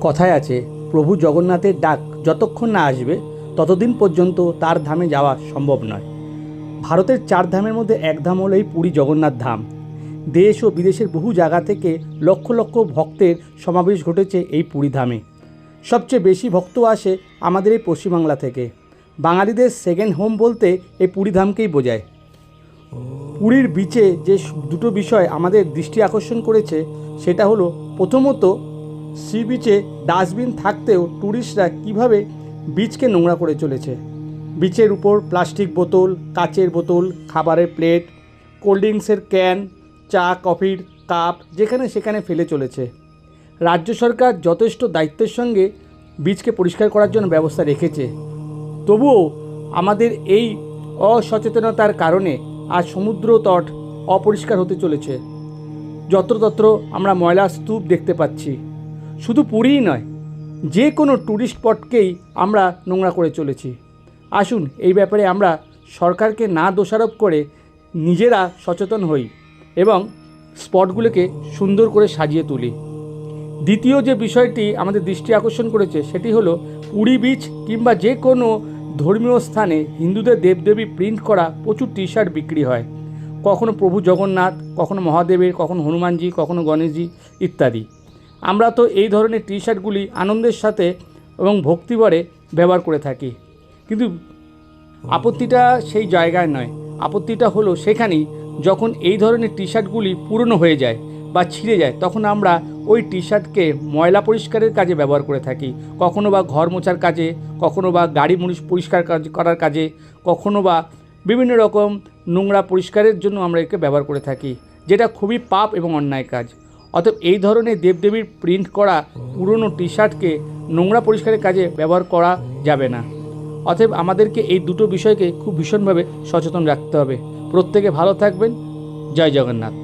কথায় আছে, প্রভু জগন্নাথের ডাক যতক্ষণ না আসবে ততদিন পর্যন্ত তার ধামে যাওয়া সম্ভব নয়। ভারতের 4 ধামের মধ্যে এক ধাম হলো এই পুরী জগন্নাথ ধাম। দেশ ও বিদেশের বহু জায়গা থেকে লক্ষ লক্ষ ভক্তের সমাবেশ ঘটেছে এই পুরী ধামে। সবচেয়ে বেশি ভক্ত আসে আমাদের এই পশ্চিমবাংলা থেকে। বাঙালিদের সেকেন্ড হোম বলতে এই পুরী ধামকেই বোঝায়। পুরীর বিচে যে দুটো বিষয় আমাদের দৃষ্টি আকর্ষণ করেছে সেটা হলো, প্রথমত সি বিচে ডাস্টবিন থাকতেও ট্যুরিস্টরা কীভাবে বিচকে নোংরা করে চলেছে। বিচের উপর প্লাস্টিক বোতল, কাচের বোতল, খাবারের প্লেট, কোল্ড ড্রিঙ্কসের ক্যান, চা কফির কাপ যেখানে সেখানে ফেলে চলেছে। রাজ্য সরকার যথেষ্ট দায়িত্বের সঙ্গে বিচকে পরিষ্কার করার জন্য ব্যবস্থা রেখেছে, তবুও আমাদের এই অসচেতনতার কারণে আজ সমুদ্র তট অপরিষ্কার হতে চলেছে। যত্রতত্র আমরা ময়লার স্তূপ দেখতে পাচ্ছি। শুধু পুরীই নয়, যে কোনো ট্যুরিস্ট স্পটকেই আমরা নোংরা করে চলেছি। আসুন এই ব্যাপারে আমরা সরকারকে না দোষারোপ করে নিজেরা সচেতন হই এবং স্পটগুলোকে সুন্দর করে সাজিয়ে তুলি। দ্বিতীয় যে বিষয়টি আমাদের দৃষ্টি আকর্ষণ করেছে সেটি হলো, পুরী বিচ কিংবা যে কোনো ধর্মীয় স্থানে হিন্দুদের দেবদেবী প্রিন্ট করা প্রচুর টি শার্ট বিক্রি হয়। কখনো প্রভু জগন্নাথ, কখনো মহাদেবের, কখনো হনুমানজি, কখনো গণেশজি ইত্যাদি। আমরা তো এই ধরনের টি শার্টগুলি আনন্দের সাথে এবং ভক্তিভরে ব্যবহার করে থাকি, কিন্তু আপত্তিটা সেই জায়গায় নয়। আপত্তিটা হলো সেখানেই যখন এই ধরনের টি শার্টগুলি পুরনো হয়ে যায় বা ছিঁড়ে যায়, তখন আমরা ওই টি শার্টকে ময়লা পরিষ্কারের কাজে ব্যবহার করে থাকি। কখনো বা ঘর মোছার কাজে, কখনো বা গাড়ি পরিষ্কার করার কাজে, কখনো বা বিভিন্ন রকম নোংরা পরিষ্কারের জন্য আমরা একে ব্যবহার করে থাকি, যেটা খুবই পাপ এবং অন্যায় কাজ। অতএব এই ধরনের দেবদেবীর প্রিন্ট করা পুরনো টি শার্টকে নোংরা পরিষ্কারের কাজে ব্যবহার করা যাবে না। অতএব আমাদেরকে এই দুটো বিষয়কে খুব ভীষণভাবে সচেতন রাখতে হবে। প্রত্যেকে ভালো থাকবেন। জয় জগন্নাথ।